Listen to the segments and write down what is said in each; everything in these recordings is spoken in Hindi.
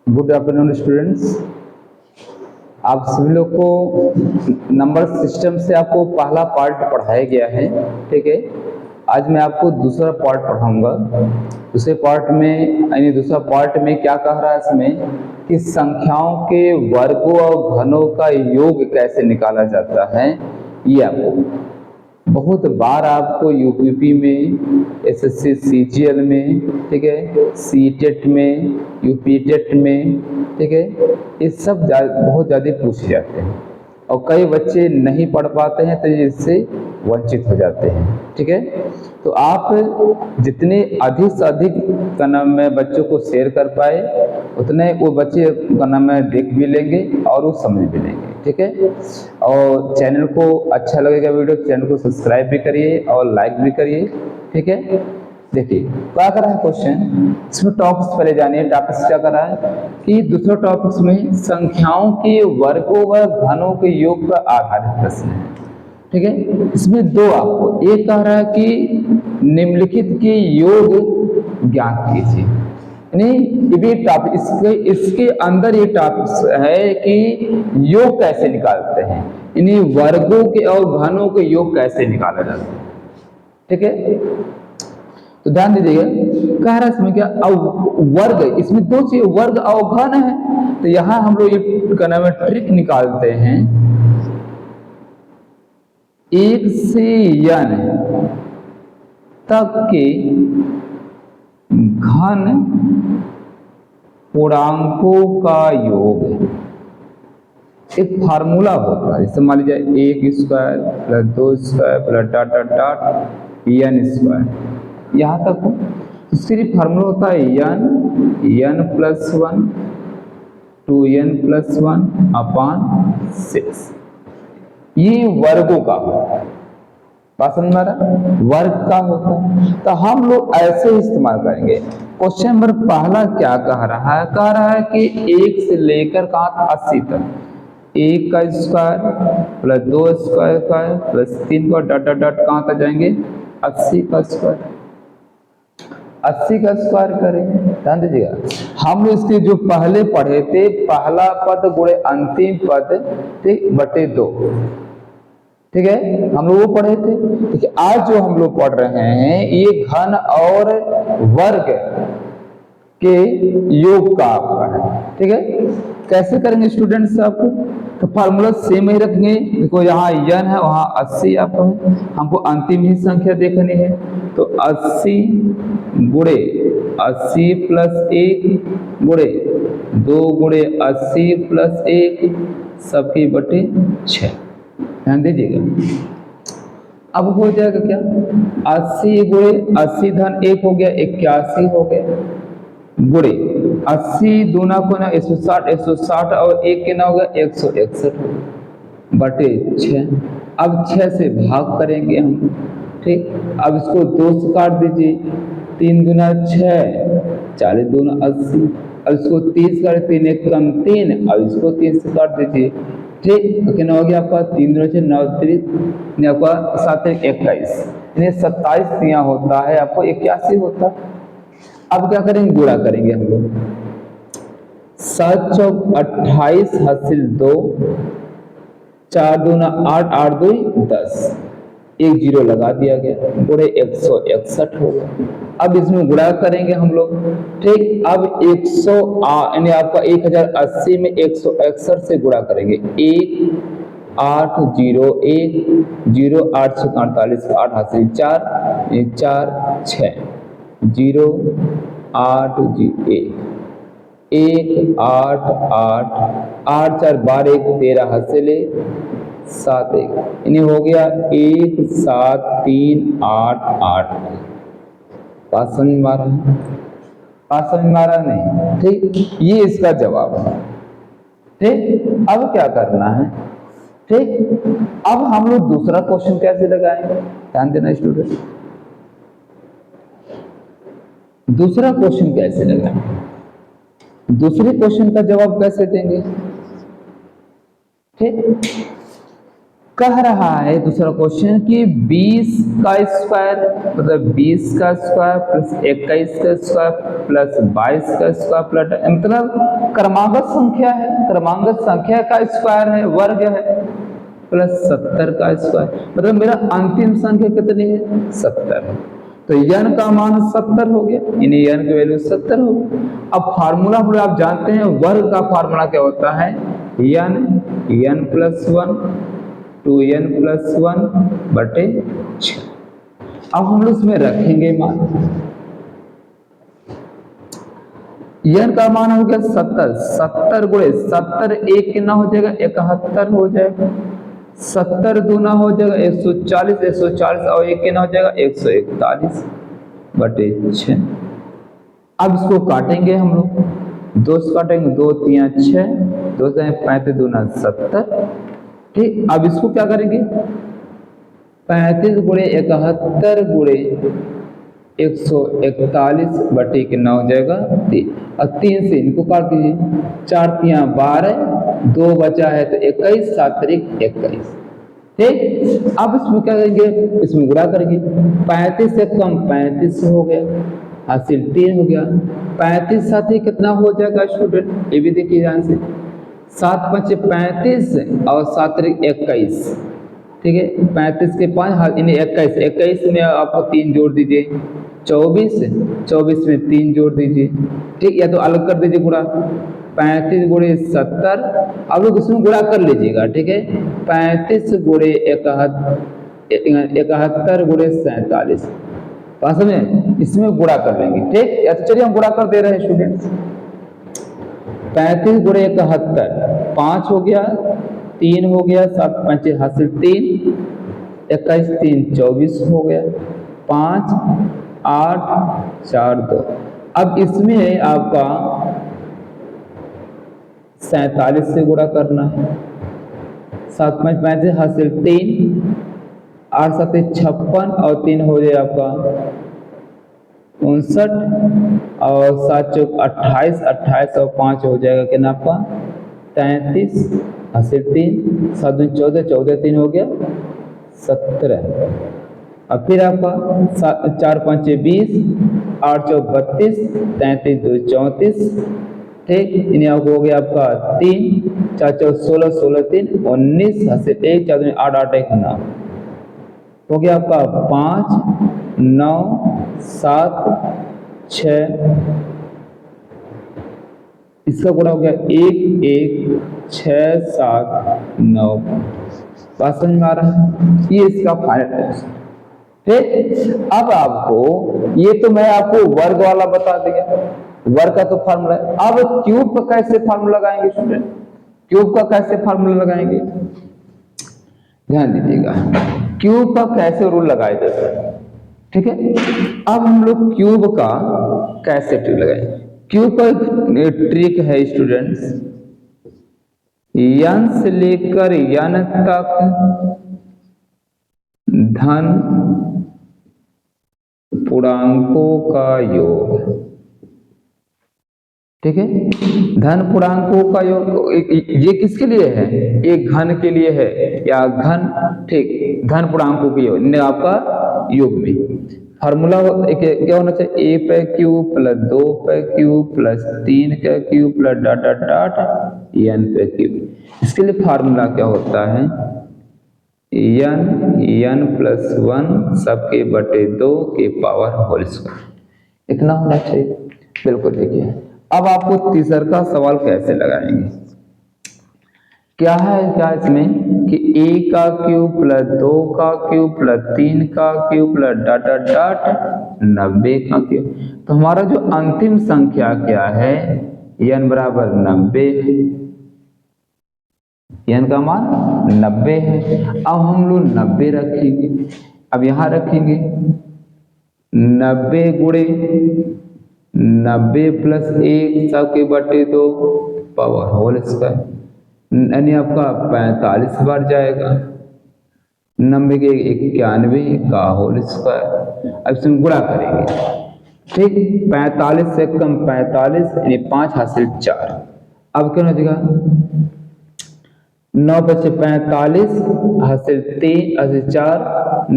Good afternoon students. आप सभी लोग को नंबर सिस्टम से आपको पहला पार्ट पढ़ाया गया है, ठीक है। आज मैं आपको दूसरा पार्ट पढ़ाऊंगा। दूसरे पार्ट में यानी दूसरा पार्ट में क्या कह रहा है इसमें कि संख्याओं के वर्गों और घनों का योग कैसे निकाला जाता है। ये आपको बहुत बार आपको यूपीपी में, एसएससी सीजीएल में, ठीक है, सीटेट में, यूपीटेट में, ठीक है, ये सब बहुत ज़्यादा पूछे जाते हैं और कई बच्चे नहीं पढ़ पाते हैं तो इससे वंचित हो जाते हैं, ठीक है। तो आप जितने अधिक से अधिक का नाम में बच्चों को शेयर कर पाए उतने वो बच्चे का नाम में देख भी लेंगे और वो समझ भी लेंगे, ठीक है। और चैनल को अच्छा लगेगा वीडियो, चैनल को सब्सक्राइब भी करिए और लाइक भी करिए, ठीक है। देखिए क्या कर रहा है क्वेश्चन, इसमें टॉपिक्स पहले जानिए। टॉपिक्स क्या कर रहा है कि दूसरा टॉपिक्स में संख्याओं के वर्गों व घनों के योग पर आधारित प्रश्न है, ठीक है। इसमें दो आपको एक कह रहा है कि निम्नलिखित के योग ज्ञात कीजिए, यानी ये टॉपिक इसके अंदर ये टॉपिक है कि योग कैसे निकालते हैं, यानी वर्गों के और घनों के योग कैसे निकाला जाता है, ठीक है। तो ध्यान दीजिएगा कह रहा है इसमें क्या वर्ग, इसमें दो चीज वर्ग और घन है। तो यहां हम लोग ये क्या नाम है ट्रिक निकालते हैं, 1 से n तक के घन पूर्णांकों का योग। एक फार्मूला होता है, जैसे मान लीजिए 1 square plus 2 square plus dot dot dot n square, यहाँ तक हो। इसके लिए फार्मूला होता है n plus 1 2n plus 1 upon 6। ये वर्गों का होता है, बात समझ में आ रहा है, वर्ग का होता है। तो हम लोग ऐसे ही इस्तेमाल करेंगे। क्वेश्चन नंबर पहला क्या कह रहा है कि 1 से लेकर कहाँ 80 तक 1 का स्क्वायर प्लस 2 स्क्वायर प्लस 3 का डॉट डॉट डॉट कहाँ तक जाएंगे 80 का स्क्वायर, 80 का स्क्वायर करेंगे। ध्यान दीजिएगा हम लोग इसके जो पहले पढ़े थे पहला पद गुणे अंतिम पद, ठीक, बटे 2, ठीक है, हम लोग वो पढ़े थे। ठीक है, आज जो हम लोग पढ़ रहे हैं ये घन और वर्ग के योग का आपका है, ठीक है। कैसे करेंगे स्टूडेंट्स आपको, तो फार्मूला सेम ही रखेंगे। देखो यहाँ n है वहाँ 80 आपका है, हमको अंतिम ही संख्या देखनी है। तो 80 गुणे 80 प्लस 1 गुणे 2 गुणे 80 प्लस 1 सबके बटे 6। ध्यान दीजिएगा अब हो जाएगा क्या 80 गुणे 80 धन 1 हो गया 81 हो गया, गुणे 80 दूना को ना 160 160 और 1 के ना होगा 161 बटे 6। अब 6 से भाग करेंगे हम, ठीक। अब इसको 2 से काट दीजिए, 3 दूना 6 40 दूना 80। अब इसको 30 कर 3 1 कम 3, अब इसको 3 से काट दीजिए, ठीक। तो कितना हो गया आपका 3 दूना 6 9 30 आपका 7 21, यानी 27 दिया होता है आपको 81 होता। अब क्या करेंगे गुणा करेंगे हम लोग, 7 चौक 28 हासिल 2 4 दूना 8 8 2 10, एक जीरो लगा दिया गया, गुणे 161 हो गया। अब इसमें गुणा करेंगे हम लोग, ठीक। अब 100 यानी आपका 1080 में 161 से गुणा करेंगे, 1 8 0 1 0 8 6 48 8 हासिल 4 4 6 0 8 1 8 8 8 4 12 1 13 हासिल 7 1, यानी हो गया 1 7 3 8 8। बात समझ में आ रहा है, बात समझ में आ रहा नहीं, ठीक। ये इसका जवाब है, ठीक। अब क्या करना है, ठीक। अब हम लोग दूसरा क्वेश्चन कैसे लगाएंगे, ध्यान देना स्टूडेंट। दूसरा क्वेश्चन कैसे लगाएंगे, दूसरे क्वेश्चन का जवाब कैसे देंगे, ठीक। कह रहा है दूसरा क्वेश्चन कि 20 का स्क्वायर मतलब 20 का स्क्वायर प्लस 21 का स्क्वायर प्लस 22 का स्क्वायर प्लस मतलब क्रमागत संख्या है, क्रमागत संख्या का स्क्वायर है, वर्ग है, प्लस 70 का स्क्वायर मतलब मेरा अंतिम संख्या कितनी है 70 है। तो n का मान 70 हो गया, यानी n की वैल्यू 70 हो गई। अब फार्मूला हम लोग आप जानते हैं वर्ग का फार्मूला क्या होता है n प्लस 1 2n प्लस 1 बटे 6। अब हम लोग इसमें रखेंगे मान, n का मान हो गया 70, 70 गुणे 70 एक कितना हो जाएगा 71 हो जाएगा, 70 दूना हो जाएगा 140, 140 और एक कितना हो जाएगा 141 बटे 6। अब इसको काटेंगे हम लोग, 2 से काटेंगे 2 3 6, 2 से 35 दूना 70। ठीक, अब इसको क्या करेंगे 35 गुणे 71 गुणे 141 बटे कितना हो जाएगा 3, और 3 से इनको काट दीजिए, 4 3 12, 2 बचा है तो 21, 7 3 21। ठीक, अब इसमें क्या करेंगे इसमें गुणा करेंगे, 35 से कम 35 हो गया, हासिल 3 हो गया, 35 साथ ही कितना हो जाएगा स्टूडेंट ये भी देखिए ध्यान से, 7 5 35 और 7 21। ठीक है, 35 के 5 यानी 21, 21 में आपको 3 जोड़ दीजिए 24, 24 में 3 जोड़ दीजिए। ठीक, या तो अलग कर दीजिए गुणा, 35 गुणे 70, आप लोग इसमें गुणा कर लीजिएगा। ठीक है, 35 गुणे 71 गुणे 47 पास में इसमें गुणा कर लेंगे। ठीक, या तो चलिए हम गुणा कर दे रहे हैं स्टूडेंट्स, 35 गुणे 71 5 हो गया, 3 हो गया, 7 5 हासिल 3, 21 3 24 हो गया, 5 8 4 2। अब इसमें आपका 47 से गुणा करना है, 7 5 35 हासिल 3, 8 7 56 और 3 हो जाए आपका 59 और 7 चौक 28, 28 और 5 हो जाएगा कितना आपका 33, हासिल 3, 7 14, 14 3 हो गया 17। अब फिर आपका 4 5 20, 8 चौक 32, 33 2 34। ठीक, इन्हें आपको हो गया आपका 3 4 चौक 16, 16 3 19, हासिल 1 4 8 8 1 9 हो गया आपका 5 9 7 6, इसका गुणा हो गया 1 1 6 7 9। बात समझ में आ रहा है, ये इसका फाइनल आंसर। ठीक, अब आपको ये तो मैं आपको वर्ग वाला बता दिया, वर्ग का तो फार्मूला है। अब क्यूब का कैसे फार्मूला लगाएंगे स्टूडेंट, क्यूब का कैसे फार्मूला लगाएंगे ध्यान दीजिएगा, क्यूब का कैसे रूल लगाया जाता है। ठीक है, अब हम लोग क्यूब का कैसे ट्रिक लगाएंगे। क्यूब का ट्रिक है स्टूडेंट्स, n से लेकर n तक धन पूर्णांकों का योग। ठीक है, धन पूर्णांकों का योग ये किसके लिए है, एक घन के लिए है या घन। ठीक, धन पूर्णांकों के योग आपका योग में फार्मूला क्या होना चाहिए, a पे क्यूब प्लस 2 पे क्यूब प्लस 3 का cube plus dot dot dot n पे क्यूब। इसके लिए फार्मूला क्या होता है n प्लस 1 सबके बटे 2 के पावर होल स्क्वायर, इतना होना चाहिए। बिल्कुल देखिए, अब आपको तीसरा सवाल कैसे लगाएंगे, क्या है क्या इसमें कि a का क्यूब प्लस 2 का क्यूब प्लस 3 का cube plus dot dot dot 90 का क्यूब। तो हमारा जो अंतिम संख्या क्या है n बराबर 90 है, n का मान 90 है। अब हम लोग 90 रखेंगे, अब यहाँ रखेंगे 90 गुणे 90 प्लस 1 सबके बटे 2 पावर होल स्क्वायर, यानी आपका 45 बार जाएगा, 90 के 91 का होल स्क्वायर। अब इसमें गुणा करेंगे। ठीक, 45 से कम 45 यानी 5 हासिल 4। अब क्या हो जाएगा 9 बचे 45, हासिल 3, हासिल 4,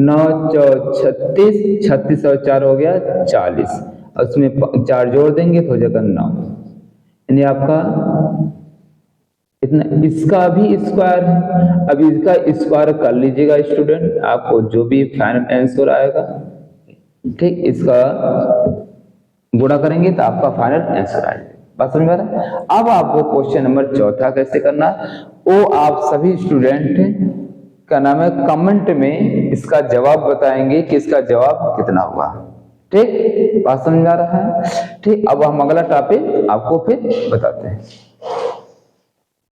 9 चौ 36, 36 और 4 हो गया 40, उसमें 4 जोड़ देंगे तो हो जाएगा 9, यानी आपका इतना। इसका भी स्क्वायर है, अब इसका स्क्वायर कर लीजिएगा स्टूडेंट, आपको जो भी फाइनल आंसर आएगा, ठीक, इसका गुणा करेंगे तो आपका फाइनल आंसर आ जाएगा। बात समझ में आ रहा है? अब आपको क्वेश्चन नंबर चौथा कैसे करना, वो आप सभी स्टूडेंट का नाम है कमेंट में इसका जवाब बताएंगे कि इसका जवाब कितना हुआ। ठीक, बात समझ में आ रहा है? ठीक, अब हम अगला टॉपिक आपको फिर बताते हैं।